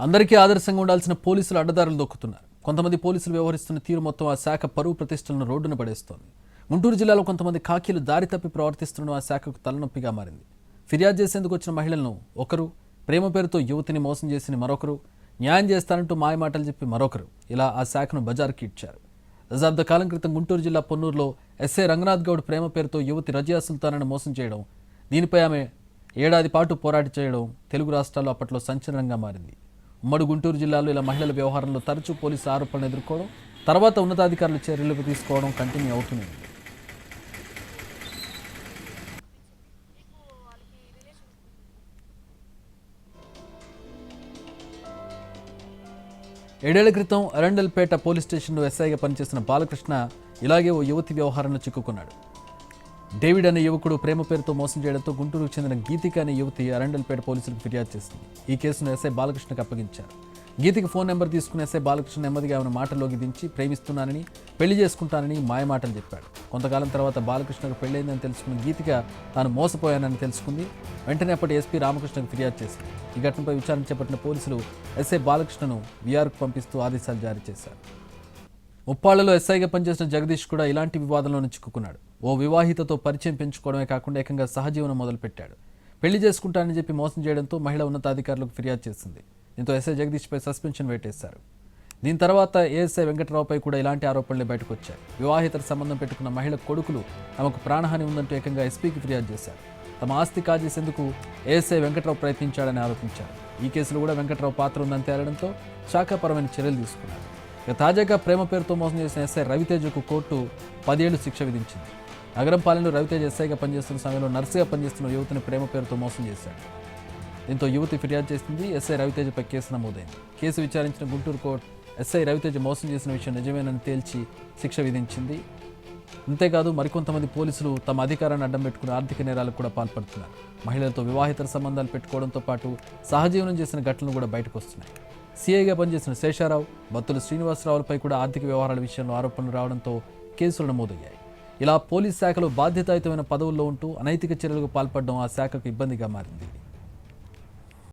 అందరికీ ఆదర్శంగా ఉండాల్సిన పోలీసులు అడ్డదారులు దొక్కుతున్నారు. కొంతమంది పోలీసులు వ్యవహరిస్తున్న తీరు మొత్తం ఆ శాఖ పరువు ప్రతిష్టలను రోడ్డున పడేస్తోంది. గుంటూరు జిల్లాలో కొంతమంది ఖాకీలు దారి తప్పి ప్రవర్తిస్తుండడం ఆ శాఖకు తలనొప్పిగా మారింది. ఫిర్యాదు చేసేందుకు వచ్చిన మహిళలను ఒకరు, ప్రేమ పేరుతో యువతిని మోసం చేసిన మరొకరు, న్యాయం చేస్తానంటూ మాయమాటలు చెప్పి మరొకరు, ఇలా ఆ శాఖను బజార్కి ఇచ్చారు. దశాబ్ద కాలం క్రితం గుంటూరు జిల్లా పొన్నూరులో ఎస్ఐ రంగనాథ్ గౌడ్ ప్రేమ పేరుతో యువతి రజియా సుల్తానాను మోసం చేయడం, దీనిపై ఆమె ఏడాది పాటు పోరాట చేయడం తెలుగు రాష్ట్రాల్లో అప్పట్లో సంచలనంగా మారింది. ఉమ్మడి గుంటూరు జిల్లాలో ఇలా మహిళల వ్యవహారంలో తరచూ పోలీసు ఆరోపణలు ఎదుర్కోవడం, తర్వాత ఉన్నతాధికారులు చర్యలు తీసుకోవడం కంటిన్యూ అవుతూనే ఉంది. ఏడేళ్ల క్రితం అరండల్పేట పోలీస్ స్టేషన్లో ఎస్ఐగా పనిచేసిన బాలకృష్ణ ఇలాగే ఓ యువతి వ్యవహారంలో చిక్కుకున్నాడు. డేవిడ్ అనే యువకుడు ప్రేమ పేరుతో మోసం చేయడంతో గుంటూరుకు చెందిన గీతిక అనే యువతి అరండల్పేట పోలీసులకు ఫిర్యాదు చేసింది. ఈ కేసును ఎస్ఐ బాలకృష్ణకు అప్పగించారు. గీతికి ఫోన్ నెంబర్ తీసుకుని ఎస్ఐ బాలకృష్ణ నెమ్మదిగా ఆమెను మాటల్లోకి దించి ప్రేమిస్తున్నానని, పెళ్లి చేసుకుంటానని మాయమాటలు చెప్పాడు. కొంతకాలం తర్వాత బాలకృష్ణకు పెళ్లైందని తెలుసుకున్న గీతిక తాను మోసపోయానని తెలుసుకుంది. వెంటనే అప్పటి ఎస్పీ రామకృష్ణకు ఫిర్యాదు చేసింది. ఈ ఘటనపై విచారణ చేపట్టిన పోలీసులు ఎస్ఐ బాలకృష్ణను విఆర్కు పంపిస్తూ ఆదేశాలు జారీ చేశారు. ఉప్పాళ్లలో ఎస్ఐగా పనిచేసిన జగదీష్ కూడా ఇలాంటి వివాదంలోనే చిక్కుకున్నాడు. ఓ వివాహితతో పరిచయం పెంచుకోవడమే కాకుండా ఏకంగా సహజీవనం మొదలుపెట్టాడు. పెళ్లి చేసుకుంటానని చెప్పి మోసం చేయడంతో మహిళ ఉన్నతాధికారులకు ఫిర్యాదు చేసింది. దీంతో ఎస్ఐ జగదీష్పై సస్పెన్షన్ వేటేశారు. దీని తర్వాత ఏఎస్ఐ వెంకట్రావుపై కూడా ఇలాంటి ఆరోపణలు బయటకు వచ్చాయి. వివాహితర సంబంధం పెట్టుకున్న మహిళ కొడుకులు తమకు ప్రాణహాని ఉందంటూ ఏకంగా ఎస్పీకి ఫిర్యాదు చేశారు. తమ ఆస్తి కాజేసేందుకు ఏఎస్ఐ వెంకట్రావు ప్రయత్నించాడని ఆరోపించారు. ఈ కేసులో కూడా వెంకట్రావు పాత్ర ఉందని తేలడంతో శాఖాపరమైన చర్యలు తీసుకున్నారు. ఇక తాజాగా ప్రేమ పేరుతో మోసం చేసిన ఎస్ఐ రవితేజకు కోర్టు 10 ఏళ్లు శిక్ష విధించింది. నగరంపాలెంలో రవితేజ ఎస్ఐగా పనిచేస్తున్న సమయంలో నర్సుగా పనిచేస్తున్న యువతిని ప్రేమ పేరుతో మోసం చేశాడు. దీంతో యువతి ఫిర్యాదు చేసింది. ఎస్ఐ రవితేజపై కేసు నమోదైంది. కేసు విచారించిన గుంటూరు కోర్టు ఎస్ఐ రవితేజ మోసం చేసిన విషయం నిజమేనని తేల్చి శిక్ష విధించింది. అంతేకాదు మరికొంతమంది పోలీసులు తమ అధికారాన్ని అడ్డం పెట్టుకుని ఆర్థిక నేరాలకు కూడా పాల్పడుతున్నారు. మహిళలతో వివాహితర సంబంధాలు పెట్టుకోవడంతో పాటు సహజీవనం చేసిన ఘటనలు కూడా బయటకు వస్తున్నాయి. సీఐగా పనిచేసిన శేషారావు, బత్తుల శ్రీనివాసరావులపై కూడా ఆర్థిక వ్యవహారాల విషయంలో ఆరోపణలు రావడంతో కేసులు నమోదయ్యాయి. ఇలా పోలీస్ శాఖలో బాధ్యతాయుతమైన పదవుల్లో ఉంటూ అనైతిక చర్యలకు పాల్పడడం ఆ శాఖకు ఇబ్బందిగా మారింది.